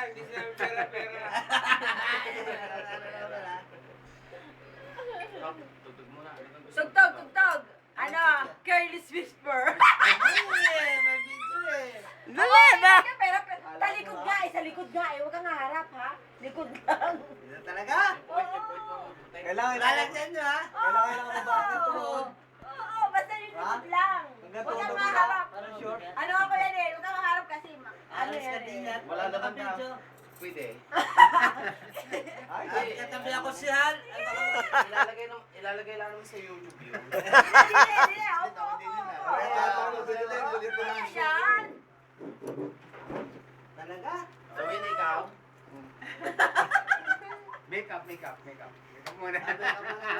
hindi sinabi pera. Tugtog muna. Tugtog. Ano? Careless whisper. May video eh. Dali na! Pero, talikod nga eh. Sa likod nga eh. Huwag kang haharap ha. Likod lang. Ito talaga? Kailangan Lalagyan nyo ha? Kailangan mababa ito. Oo, basta yung likod lang. Hanggang Huwag kang todo haharap. Parang short. Ano ako yan eh. Huwag kang haharap kasi. Ano Alas yan ka din eh. yan. Wala naman na. video. Pwede. Ay, katabi ako si Hal. Ay, baka Ilalagay lang naman sa YouTube yun. Hindi. Opo. Yan. talaga? Gawin na ikaw. Makeup muna.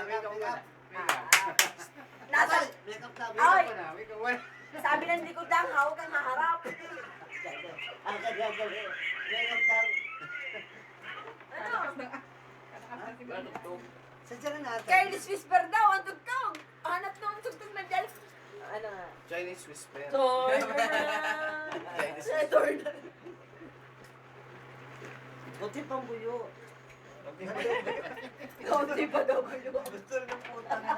Makeup muna. Nasa, Makeup na. Ay! Makeup muna. sabi ng likod lang ha. Huwag kang haharap. Ang kagagali. Makeup na. Ano? Sadya na natin. Careless whisper daw. Ang tugtog. Hanap na ang tugtog na dyan. Ano nga? Chinese whisper. Sword. Buti pang buyo. Kaunti pa daw kayo. Gusto rin ng puta na.